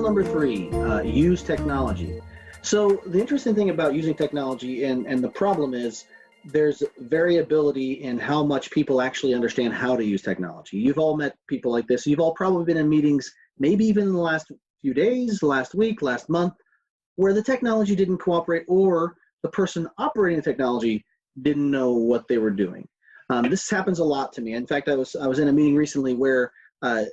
number 3, use technology. So the interesting thing about using technology and the problem is there's variability in how much people actually understand how to use technology. You've all met people like this. You've all probably been in meetings, maybe even in the last few days, last week, last month, where the technology didn't cooperate or the person operating the technology didn't know what they were doing. This happens a lot to me. In fact, I was in a meeting recently where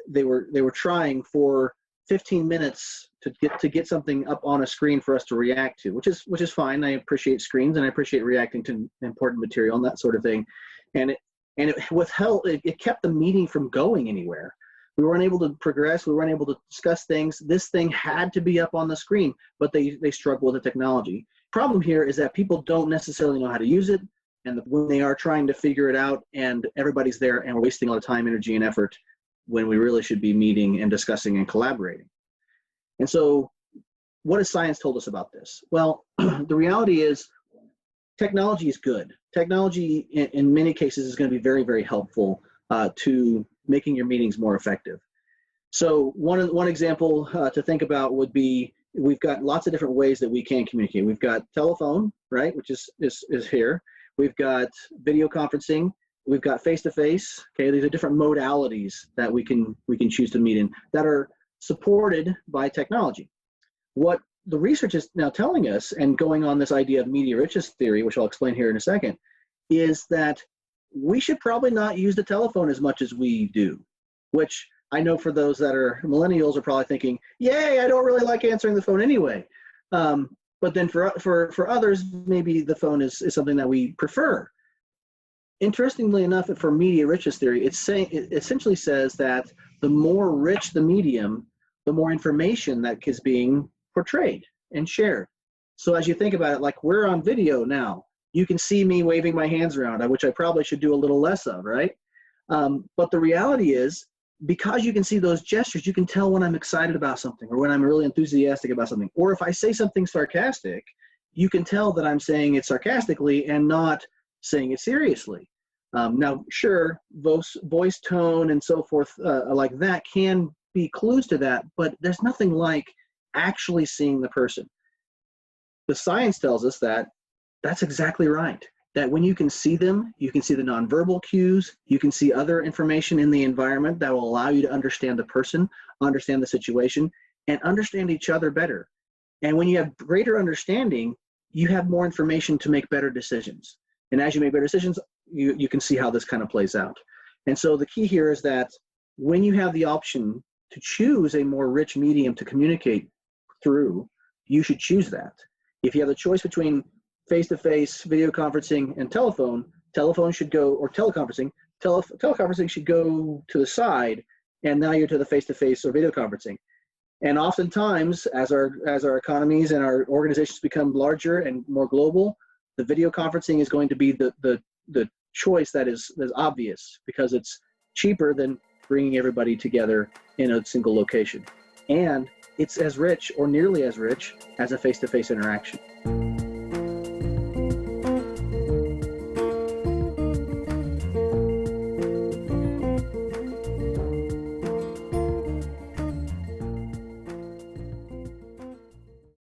they were trying for 15 minutes to get something up on a screen for us to react to, which is fine. I appreciate screens and I appreciate reacting to important material and that sort of thing. And it kept the meeting from going anywhere. We weren't able to progress. We weren't able to discuss things. This thing had to be up on the screen, but they struggle with the technology. Problem here is that people don't necessarily know how to use it, and when they are trying to figure it out, and everybody's there, and we're wasting a lot of time, energy, and effort when we really should be meeting and discussing and collaborating. And so, what has science told us about this? Well, the reality is technology is good. Technology, in many cases, is going to be very, very helpful to making your meetings more effective. So one example to think about would be, we've got lots of different ways that we can communicate. We've got telephone, right, which is here. We've got video conferencing. We've got face-to-face. Okay, these are different modalities that we can choose to meet in that are supported by technology. What the research is now telling us, and going on this idea of media richness theory, which I'll explain here in a second, is that we should probably not use the telephone as much as we do, which I know for those that are millennials are probably thinking, yay, I don't really like answering the phone anyway. But then for others, maybe the phone is something that we prefer. Interestingly enough, for media richness theory, it essentially says that the more rich the medium, the more information that is being portrayed and shared. So as you think about it, like we're on video now, you can see me waving my hands around, which I probably should do a little less of, right? But the reality is, because you can see those gestures, you can tell when I'm excited about something or when I'm really enthusiastic about something. Or if I say something sarcastic, you can tell that I'm saying it sarcastically and not saying it seriously. Now, sure, voice tone and so forth like that can be clues to that, but there's nothing like actually seeing the person. The science tells us that that's exactly right. That when you can see them, you can see the nonverbal cues, you can see other information in the environment that will allow you to understand the person, understand the situation, and understand each other better. And when you have greater understanding, you have more information to make better decisions. And as you make better decisions, you can see how this kind of plays out. And so the key here is that when you have the option to choose a more rich medium to communicate through, you should choose that. If you have the choice between face-to-face, video conferencing, and telephone should go, or teleconferencing, teleconferencing should go to the side, and now you're to the face-to-face or video conferencing. And oftentimes, as our economies and our organizations become larger and more global, the video conferencing is going to be the choice that is obvious, because it's cheaper than bringing everybody together in a single location. And it's as rich or nearly as rich as a face-to-face interaction.